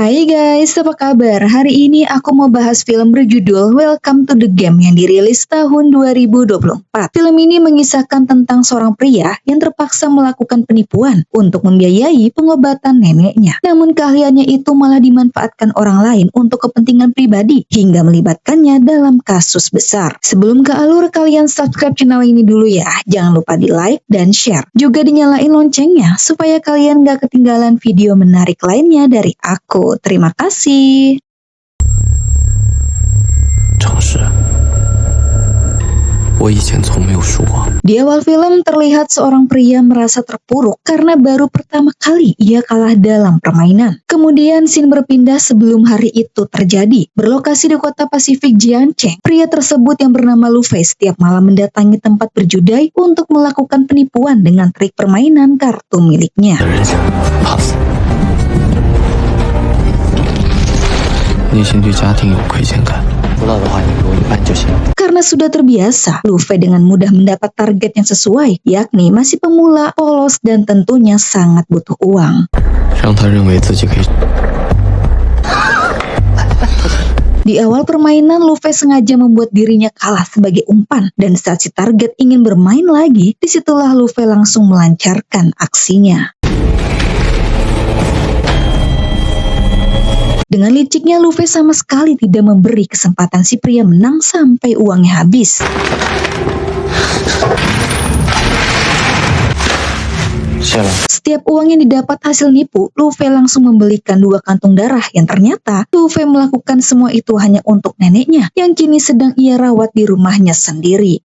Hai guys, apa kabar? Hari ini aku mau bahas film berjudul Welcome to the Game yang dirilis tahun 2024. Film ini mengisahkan tentang seorang pria yang terpaksa melakukan penipuan untuk membiayai pengobatan neneknya. Namun keahliannya itu malah dimanfaatkan orang lain untuk kepentingan pribadi hingga melibatkannya dalam kasus besar. Sebelum ke alur, kalian subscribe channel ini dulu ya. Jangan lupa di like dan share. Juga dinyalain loncengnya supaya kalian gak ketinggalan video menarik lainnya dari aku. Terima kasih. 城市，我以前从没有输过。 Di awal film terlihat seorang pria merasa terpuruk karena baru pertama kali ia kalah dalam permainan. Kemudian scene berpindah sebelum hari itu terjadi. Berlokasi di kota Pasifik Jiancheng, pria tersebut yang bernama Lu Fei setiap malam mendatangi tempat berjudai untuk melakukan penipuan dengan trik permainan kartu miliknya. 的人想怕死，内心对家庭有亏欠感，不到的话你给我一半就行。 Karena sudah terbiasa, Lu Fei dengan mudah mendapat target yang sesuai, yakni masih pemula, polos, dan tentunya sangat butuh uang. 让他认为自己可以。 Di awal permainan, Lu Fei sengaja membuat dirinya kalah sebagai umpan, dan saat si target ingin bermain lagi, disitulah Lu Fei langsung melancarkan aksinya. Dengan liciknya, Lu Fei sama sekali tidak memberi kesempatan si pria menang sampai uangnya habis. Setiap uang yang didapat hasil nipu, Lu Fei langsung membelikan 2 kantung darah yang ternyata Lu Fei melakukan semua itu hanya untuk neneknya yang kini sedang ia rawat di rumahnya sendiri.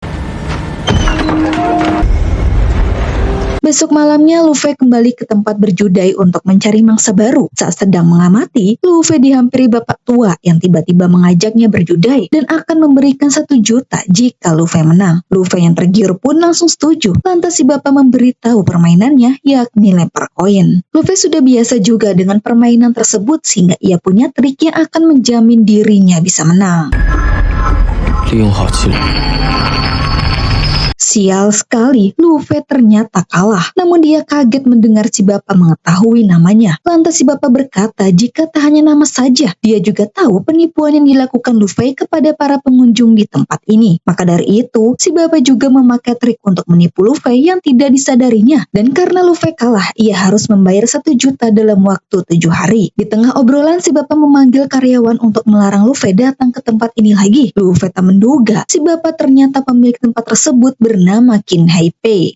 Besok malamnya, Lu Fei kembali ke tempat berjudai untuk mencari mangsa baru. Saat sedang mengamati, Lu Fei dihampiri bapak tua yang tiba-tiba mengajaknya berjudai dan akan memberikan 1 juta jika Lu Fei menang. Lu Fei yang tergiur pun langsung setuju. Lantas si bapak memberitahu permainannya, yakni lempar koin. Lu Fei sudah biasa juga dengan permainan tersebut sehingga ia punya trik yang akan menjamin dirinya bisa menang. 利用好机会。 Sial sekali, Lu Fei ternyata kalah. Namun dia kaget mendengar si bapak mengetahui namanya. Lantas si bapak berkata jika tak hanya nama saja, dia juga tahu penipuan yang dilakukan Lu Fei kepada para pengunjung di tempat ini. Maka dari itu, si bapak juga memakai trik untuk menipu Lu Fei yang tidak disadarinya. Dan karena Lu Fei kalah, ia harus membayar 1 juta dalam waktu 7 hari. Di tengah obrolan, si bapak memanggil karyawan untuk melarang Lu Fei datang ke tempat ini lagi. Lu Fei tak menduga, si bapak ternyata pemilik tempat tersebut bernama Qin Haipei.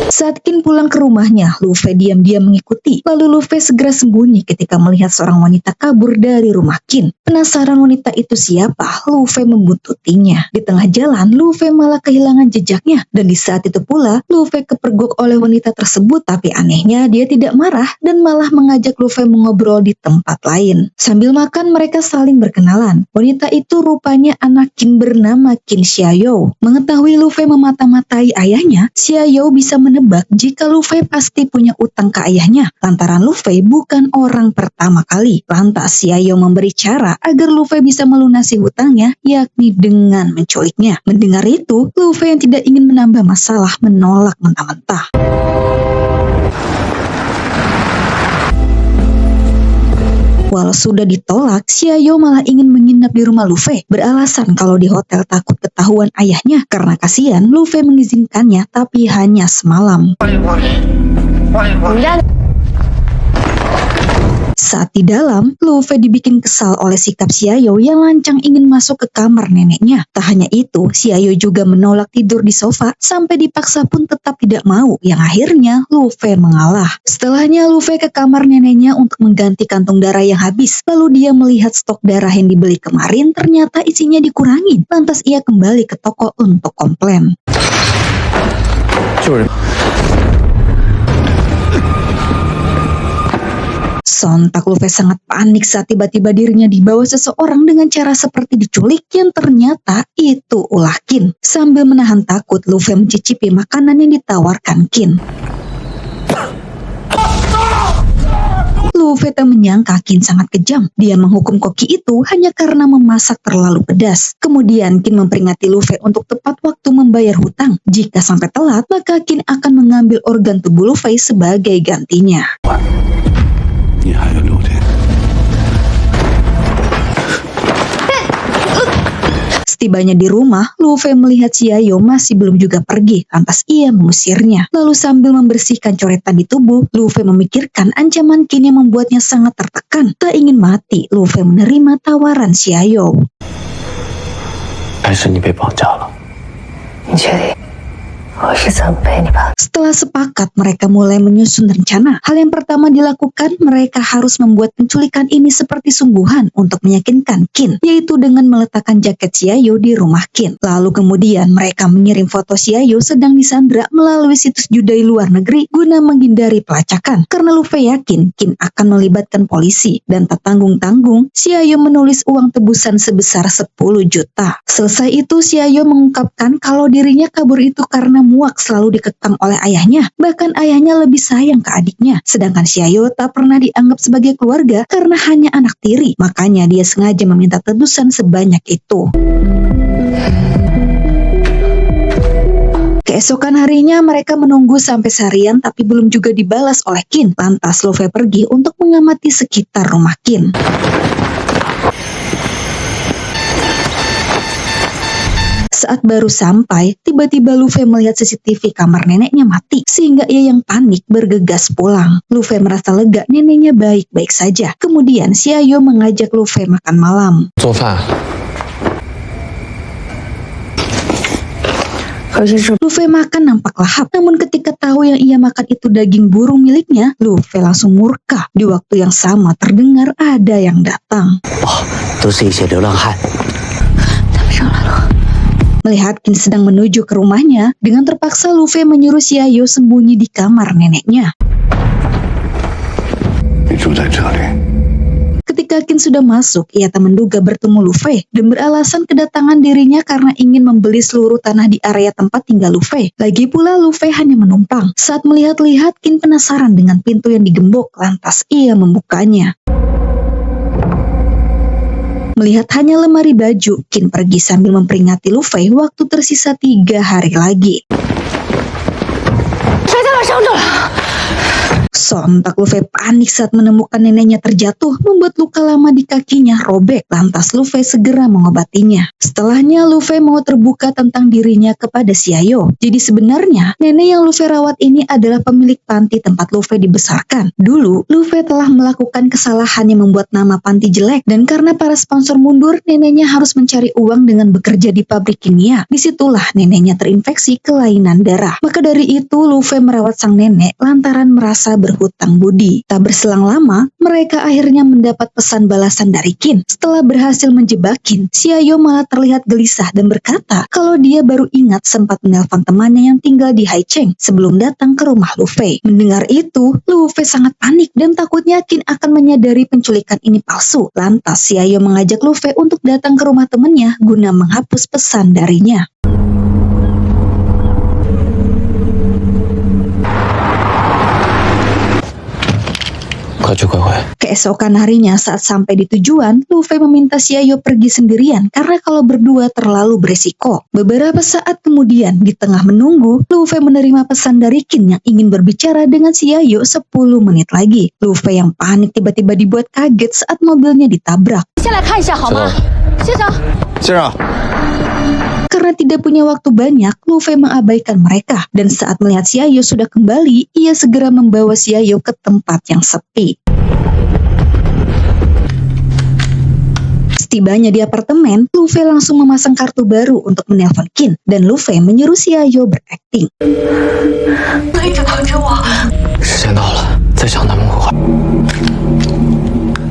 Saat Qin pulang ke rumahnya, Lu Fei diam-diam mengikuti. Lalu Lu Fei segera sembunyi ketika melihat seorang wanita kabur dari rumah Qin. Penasaran wanita itu siapa, Lu Fei membuntutinya. Di tengah jalan, Lu Fei malah kehilangan jejaknya. Dan di saat itu pula, Lu Fei kepergok oleh wanita tersebut. Tapi anehnya, dia tidak marah dan malah mengajak Lu Fei mengobrol di tempat lain. Sambil makan, mereka saling berkenalan. Wanita itu rupanya anak Qin bernama Qin Xiaoyou. Mengetahui Lu Fei memata-matai ayahnya, Xiaoyou bisa menebak jika Lu Fei pasti punya utang ke ayahnya, lantaran Lu Fei bukan orang pertama kali. Lantas Xiaoyou memberi cara agar Lu Fei bisa melunasi hutangnya, yakni dengan menculiknya. Mendengar itu, Lu Fei yang tidak ingin menambah masalah menolak mentah-mentah. Walau sudah ditolak, Xiaoyou malah ingin menginap di rumah Lu Fei, beralasan kalau di hotel takut ketahuan ayahnya. Karena kasihan, Lu Fei mengizinkannya tapi hanya semalam. Saat di dalam, Lu Fei dibikin kesal oleh sikap Xiaoyou yang lancang ingin masuk ke kamar neneknya. Tak hanya itu, Xiaoyou juga menolak tidur di sofa sampai dipaksa pun tetap tidak mau, yang akhirnya Lu Fei mengalah. Setelahnya Lu Fei ke kamar neneknya untuk mengganti kantung darah yang habis. Lalu dia melihat stok darah yang dibeli kemarin ternyata isinya dikurangi. Lantas ia kembali ke toko untuk komplain. Sontak Lu Fei sangat panik saat tiba-tiba dirinya dibawa seseorang dengan cara seperti diculik yang ternyata itu ulah Qin. Sambil menahan takut, Lu Fei mencicipi makanan yang ditawarkan Qin. Lu Luffy tak menyangka Qin sangat kejam. Dia menghukum koki itu hanya karena memasak terlalu pedas. Kemudian Qin memperingati Luffy untuk tepat waktu membayar hutang. Jika sampai telat, maka Qin akan mengambil organ tubuh Luffy sebagai gantinya. Setibanya di rumah, Luffy melihat Xiaoyu masih belum juga pergi, lantas ia mengusirnya. Lalu sambil membersihkan coretan di tubuh, Luffy memikirkan ancaman Qin yang membuatnya sangat tertekan. Tak ingin mati, Luffy menerima tawaran Xiaoyu. 还是你被绑架了？ 你确定我是怎么被你绑？ Setelah sepakat, mereka mulai menyusun rencana. Hal yang pertama dilakukan, mereka harus membuat penculikan ini seperti sungguhan untuk meyakinkan Qin, yaitu dengan meletakkan jaket Xiaoyu di rumah Qin. Lalu kemudian mereka mengirim foto Xiaoyu sedang disandra melalui situs judai luar negeri guna menghindari pelacakan. Karena Luffy yakin Qin akan melibatkan polisi, dan tak tanggung-tanggung, Xiaoyu menulis uang tebusan sebesar 10 juta. Selesai itu, Xiaoyu mengungkapkan kalau dirinya kabur itu karena muak selalu dikekang oleh ayahnya. Bahkan ayahnya lebih sayang ke adiknya. Sedangkan Xiaoyu tak pernah dianggap sebagai keluarga karena hanya anak tiri. Makanya dia sengaja meminta tebusan sebanyak itu. Keesokan harinya mereka menunggu sampai seharian tapi belum juga dibalas oleh Qin. Lantas Luffy pergi untuk mengamati sekitar rumah Qin. Saat baru sampai, tiba-tiba Luffy melihat CCTV kamar neneknya mati, sehingga ia yang panik bergegas pulang. Luffy merasa lega neneknya baik-baik saja. Kemudian Xiaoyu mengajak Luffy makan malam. 做饭。 Luffy makan nampak lahap, namun ketika tahu yang ia makan itu daging burung miliknya, Luffy langsung murka. Di waktu yang sama terdengar ada yang datang. 都是一些流浪汉。 Melihat Qin sedang menuju ke rumahnya, dengan terpaksa Luffy menyuruh Xiaoyu sembunyi di kamar neneknya. Ketika Qin sudah masuk, ia tak menduga bertemu Luffy dan beralasan kedatangan dirinya karena ingin membeli seluruh tanah di area tempat tinggal Luffy. Lagi pula Luffy hanya menumpang. Saat melihat-lihat, Qin penasaran dengan pintu yang digembok, lantas ia membukanya. Melihat hanya lemari baju, Qin pergi sambil memperingati Luffy waktu tersisa 3 hari lagi. Sontak Luffy panik saat menemukan neneknya terjatuh, membuat luka lama di kakinya robek. Lantas Luffy segera mengobatinya. Setelahnya Luffy mau terbuka tentang dirinya kepada Xiaoyu. Jadi sebenarnya nenek yang Luffy rawat ini adalah pemilik panti tempat Luffy dibesarkan. Dulu Luffy telah melakukan kesalahan yang membuat nama panti jelek, dan karena para sponsor mundur, neneknya harus mencari uang dengan bekerja di pabrik kimia. Disitulah neneknya terinfeksi kelainan darah. Maka dari itu Luffy merawat sang nenek lantaran merasa berhutang budi. Tak berselang lama, mereka akhirnya mendapat pesan balasan dari Qin. Setelah berhasil menjebak Qin, Xiaoyu malah terlihat gelisah dan berkata kalau dia baru ingat sempat menelpon temannya yang tinggal di Haicheng sebelum datang ke rumah Luffy. Mendengar itu, Luffy sangat panik dan takutnya Qin akan menyadari penculikan ini palsu. Lantas Xiaoyu mengajak Luffy untuk datang ke rumah temannya guna menghapus pesan darinya. Keesokan harinya saat sampai di tujuan, Luffy meminta Xiaoyu pergi sendirian karena kalau berdua terlalu beresiko. Beberapa saat kemudian, di tengah menunggu, Luffy menerima pesan dari Qin yang ingin berbicara dengan Xiaoyu 10 menit lagi. Luffy yang panik tiba-tiba dibuat kaget saat mobilnya ditabrak. Karena tidak punya waktu banyak, Luffy mengabaikan mereka. Dan saat melihat Xiaoyu sudah kembali, ia segera membawa Xiaoyu ke tempat yang sepi. Setibanya di apartemen, Luffy langsung memasang kartu baru untuk menelpon Qin. Dan Luffy menyuruh Xiaoyu berakting.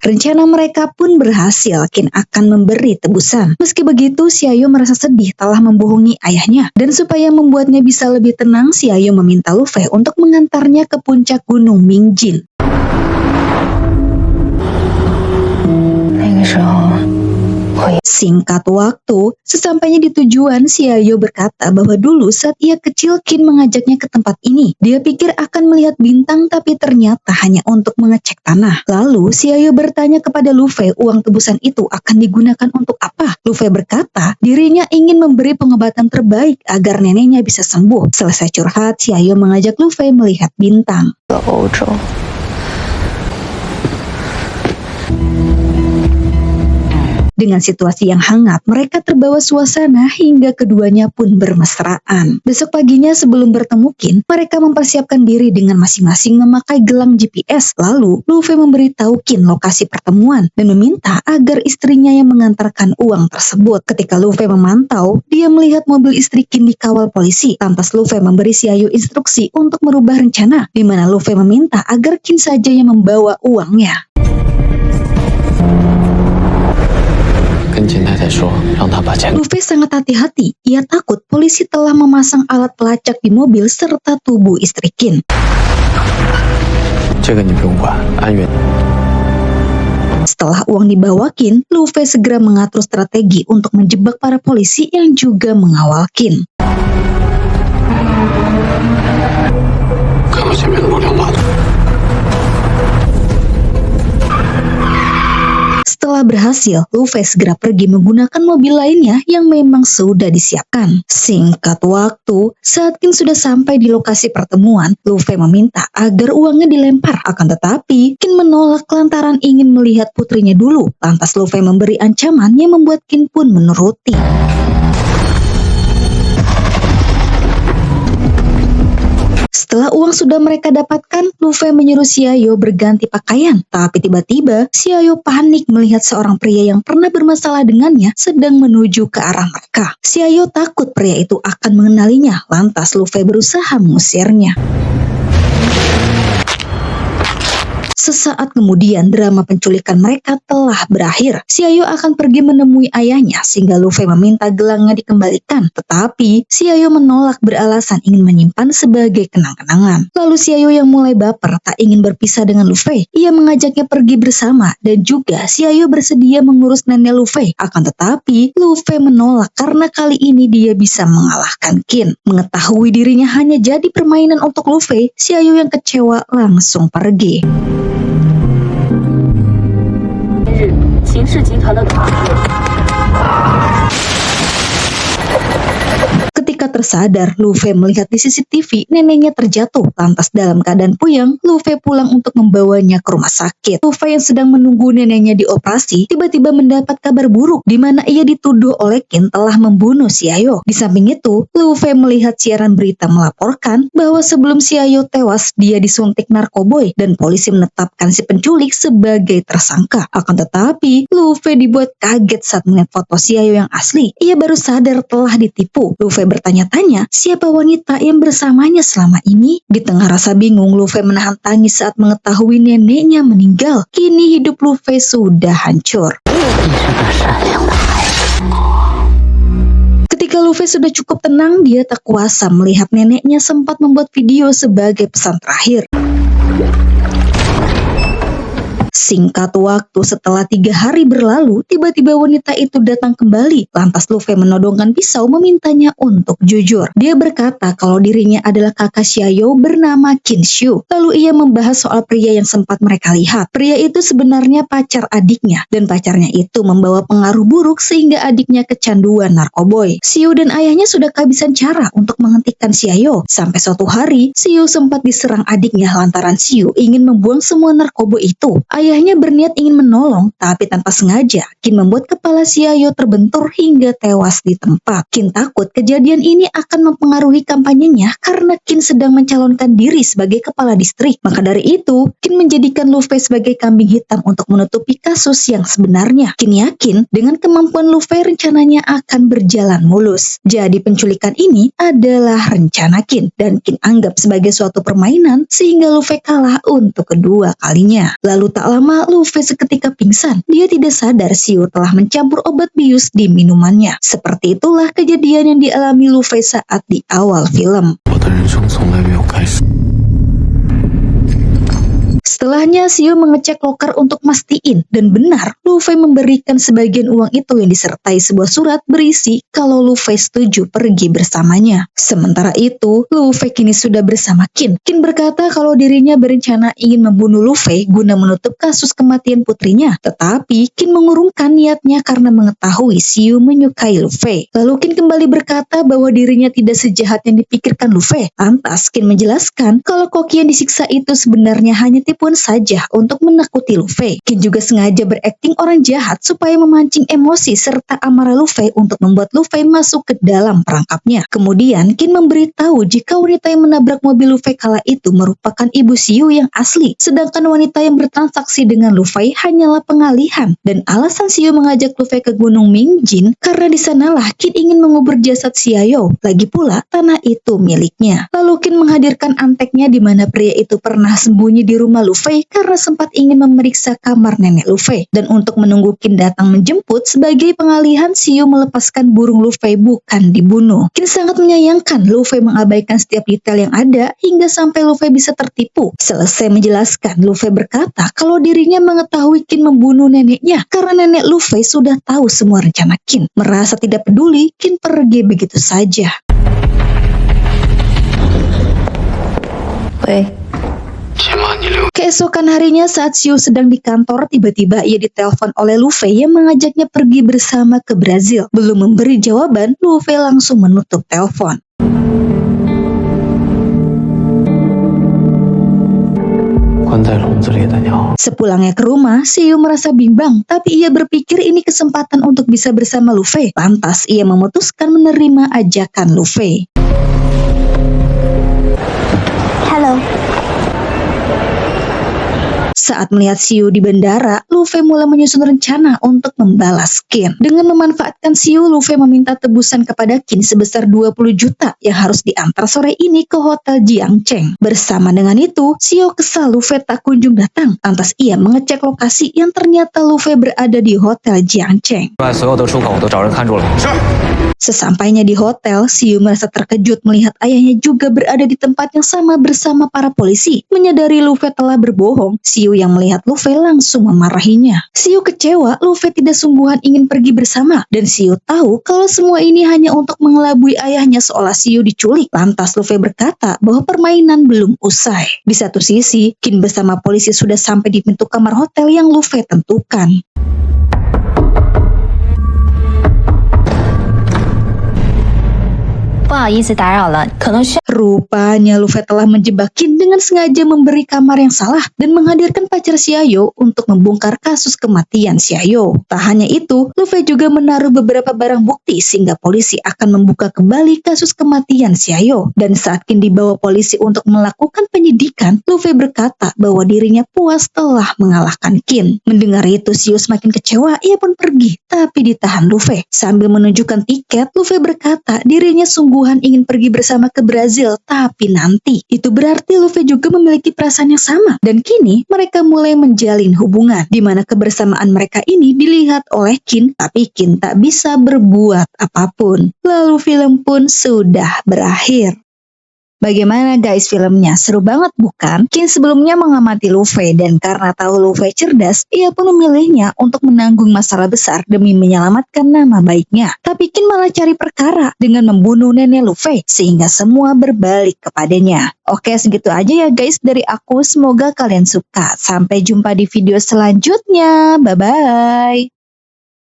Rencana mereka pun berhasil. Qin akan memberi tebusan. Meski begitu, Xiaoyu merasa sedih telah membohongi ayahnya. Dan supaya membuatnya bisa lebih tenang, Xiaoyu meminta Luffy untuk mengantarnya ke puncak gunung Mingjin. Singkat waktu, sesampainya di tujuan, Xiaoyu berkata bahwa dulu saat ia kecil, Qin mengajaknya ke tempat ini. Dia pikir akan melihat bintang, tapi ternyata hanya untuk mengecek tanah. Lalu, Xiaoyu bertanya kepada Lu Fei uang tebusan itu akan digunakan untuk apa. Lu Fei berkata, dirinya ingin memberi pengobatan terbaik agar neneknya bisa sembuh. Selesai curhat, Xiaoyu mengajak Lu Fei melihat bintang. Dengan situasi yang hangat, mereka terbawa suasana hingga keduanya pun bermesraan. Besok paginya sebelum bertemu Qin, mereka mempersiapkan diri dengan masing-masing memakai gelang GPS. Lalu, Lu Fei memberitahu Qin lokasi pertemuan dan meminta agar istrinya yang mengantarkan uang tersebut. Ketika Lu Fei memantau, dia melihat mobil istri Qin dikawal polisi. Lantas Lu Fei memberi Xiaoyu instruksi untuk merubah rencana, di mana Lu Fei meminta agar Qin saja yang membawa uangnya. Lu Fei sangat hati-hati. Ia takut polisi telah memasang alat pelacak di mobil serta tubuh istri Qin. Setelah uang dibawa Qin, Lu Fei segera mengatur strategi untuk menjebak para polisi yang juga mengawal Qin. Setelah berhasil, Lu Fei segera pergi menggunakan mobil lainnya yang memang sudah disiapkan. Singkat waktu, saat Qin sudah sampai di lokasi pertemuan, Lu Fei meminta agar uangnya dilempar. Akan tetapi, Qin menolak lantaran ingin melihat putrinya dulu. Lantas Lu Fei memberi ancaman yang membuat Qin pun menuruti. Setelah uang sudah mereka dapatkan, Lu Fei menyuruh Xiaoyu berganti pakaian. Tapi tiba-tiba, Xiaoyu panik melihat seorang pria yang pernah bermasalah dengannya sedang menuju ke arah mereka. Xiaoyu takut pria itu akan mengenalinya, lantas Lu Fei berusaha mengusirnya. Sesaat kemudian, drama penculikan mereka telah berakhir. Xiaoyu akan pergi menemui ayahnya sehingga Lu Fei meminta gelangnya dikembalikan. Tetapi, Xiaoyu menolak beralasan ingin menyimpan sebagai kenang-kenangan. Lalu Xiaoyu yang mulai baper tak ingin berpisah dengan Lu Fei. Ia mengajaknya pergi bersama dan juga Xiaoyu bersedia mengurus nenek Lu Fei. Akan tetapi, Lu Fei menolak karena kali ini dia bisa mengalahkan Qin. Mengetahui dirinya hanya jadi permainan untuk Lu Fei, Xiaoyu yang kecewa langsung pergi. 秦氏集团的董事。 Ketika tersadar, Lu Fei melihat di CCTV neneknya terjatuh. Lantas dalam keadaan puyeng, Lu Fei pulang untuk membawanya ke rumah sakit. Lu Fei yang sedang menunggu neneknya dioperasi, tiba-tiba mendapat kabar buruk di mana ia dituduh oleh Qin telah membunuh Xiaoyu. Di samping itu, Lu Fei melihat siaran berita melaporkan bahwa sebelum Xiaoyu tewas, dia disuntik narkoboy dan polisi menetapkan si penculik sebagai tersangka. Akan tetapi, Lu Fei dibuat kaget saat melihat foto Xiaoyu yang asli. Ia baru sadar telah ditipu. Lu Fei bertanya-tanya siapa wanita yang bersamanya selama ini. Di tengah rasa bingung, Lu Fei menahan tangis saat mengetahui neneknya meninggal. Kini hidup Lu Fei sudah hancur. Ketika Lu Fei sudah cukup tenang, dia tak kuasa melihat neneknya sempat membuat video sebagai pesan terakhir. Singkat waktu setelah 3 hari berlalu, tiba-tiba wanita itu datang kembali. Lantas Lu Fei menodongkan pisau memintanya untuk jujur. Dia berkata kalau dirinya adalah kakak Xiaoyu bernama Qin Shu. Lalu ia membahas soal pria yang sempat mereka lihat. Pria itu sebenarnya pacar adiknya, dan pacarnya itu membawa pengaruh buruk sehingga adiknya kecanduan narkoboy. Xiu dan ayahnya sudah kehabisan cara untuk menghentikan Xiaoyu. Sampai suatu hari, Xiu sempat diserang adiknya lantaran Xiu ingin membuang semua narkoboy itu. Ayahnya berniat ingin menolong, tapi tanpa sengaja, Qin membuat kepala Xiaoyu terbentur hingga tewas di tempat. Qin takut kejadian ini akan mempengaruhi kampanyenya karena Qin sedang mencalonkan diri sebagai kepala distrik. Maka dari itu, Qin menjadikan Lu Fei sebagai kambing hitam untuk menutupi kasus yang sebenarnya. Qin yakin dengan kemampuan Lu Fei rencananya akan berjalan mulus. Jadi penculikan ini adalah rencana Qin, dan Qin anggap sebagai suatu permainan sehingga Lu Fei kalah untuk kedua kalinya. Lalu tak lama Lu Fei seketika pingsan. Dia tidak sadar Xiu telah mencampur obat bius di minumannya. Seperti itulah kejadian yang dialami Lu Fei saat di awal film. Setelahnya, Xiu mengecek loker untuk mastiin dan benar Luffy memberikan sebagian uang itu yang disertai sebuah surat berisi kalau Luffy setuju pergi bersamanya. Sementara itu, Luffy kini sudah bersama Kin. Kin berkata kalau dirinya berencana ingin membunuh Luffy guna menutup kasus kematian putrinya. Tetapi Kin mengurungkan niatnya karena mengetahui Xiu menyukai Luffy. Lalu Kin kembali berkata bahwa dirinya tidak sejahat yang dipikirkan Luffy. Lantas Kin menjelaskan kalau Koki yang disiksa itu sebenarnya hanya tipuan saja untuk menakuti Luffy. Kin juga sengaja berakting orang jahat supaya memancing emosi serta amarah Luffy untuk membuat Luffy masuk ke dalam perangkapnya. Kemudian Kin memberitahu jika wanita yang menabrak mobil Luffy kala itu merupakan ibu Xiu yang asli, sedangkan wanita yang bertransaksi dengan Luffy hanyalah pengalihan. Dan alasan Xiu mengajak Luffy ke Gunung Mingjin karena di sanalah Kin ingin mengubur jasad Xiao. Lagi pula tanah itu miliknya. Lalu Kin menghadirkan anteknya di mana pria itu pernah sembunyi di rumah Luffy karena sempat ingin memeriksa kamar nenek Luffy. Dan untuk menunggu Kin datang menjemput sebagai pengalihan, Xiu melepaskan burung Luffy bukan dibunuh. Kin sangat menyayangkan Luffy mengabaikan setiap detail yang ada hingga sampai Luffy bisa tertipu. Selesai menjelaskan, Luffy berkata kalau dirinya mengetahui Kin membunuh neneknya karena nenek Luffy sudah tahu semua rencana Kin. Merasa tidak peduli, Kin pergi begitu saja. Keesokan harinya saat Xiu sedang di kantor, tiba-tiba ia ditelepon oleh Luffy yang mengajaknya pergi bersama ke Brazil. Belum memberi jawaban, Luffy langsung menutup telepon. Sepulangnya ke rumah, Xiu merasa bimbang, tapi ia berpikir ini kesempatan untuk bisa bersama Luffy. Lantas ia memutuskan menerima ajakan Luffy. Halo. Saat melihat Xiu di bandara, Luffy mulai menyusun rencana untuk membalas Kin. Dengan memanfaatkan Xiu, Luffy meminta tebusan kepada Kin sebesar 20 juta yang harus diantar sore ini ke Hotel Jiangcheng. Bersama dengan itu, Xiu kesal Luffy tak kunjung datang. Lantas ia mengecek lokasi yang ternyata Luffy berada di Hotel Jiangcheng. Sesampainya di hotel, Xiu merasa terkejut melihat ayahnya juga berada di tempat yang sama bersama para polisi. Menyadari Luffy telah berbohong, Xiu yang melihat Luffy langsung memarahinya. Xiu kecewa Luffy tidak sungguhan ingin pergi bersama, dan Xiu tahu kalau semua ini hanya untuk mengelabui ayahnya seolah Xiu diculik. Lantas Luffy berkata bahwa permainan belum usai. Di satu sisi, Kin bersama polisi sudah sampai di pintu kamar hotel yang Luffy tentukan. Rupanya Luffy telah menjebak Kin dengan sengaja memberi kamar yang salah dan menghadirkan pacar Xiao untuk membongkar kasus kematian Xiao. Tak hanya itu, Luffy juga menaruh beberapa barang bukti sehingga polisi akan membuka kembali kasus kematian Xiao. Dan saat Kin dibawa polisi untuk melakukan penyidikan, Luffy berkata bahwa dirinya puas telah mengalahkan Kin. Mendengar itu, Xiao semakin kecewa, ia pun pergi, tapi ditahan Luffy. Sambil menunjukkan tiket, Luffy berkata dirinya sungguhan ingin pergi bersama ke Brazil, tapi nanti. Itu berarti Luffy juga memiliki perasaan yang sama. Dan kini mereka mulai menjalin hubungan, di mana kebersamaan mereka ini dilihat oleh Kin, tapi Kin tak bisa berbuat apapun. Lalu film pun sudah berakhir. Bagaimana guys filmnya? Seru banget bukan? Kin sebelumnya mengamati Luffy dan karena tahu Luffy cerdas, ia pun memilihnya untuk menanggung masalah besar demi menyelamatkan nama baiknya. Tapi Kin malah cari perkara dengan membunuh nenek Luffy sehingga semua berbalik kepadanya. Oke, segitu aja ya guys dari aku. Semoga kalian suka. Sampai jumpa di video selanjutnya. Bye-bye.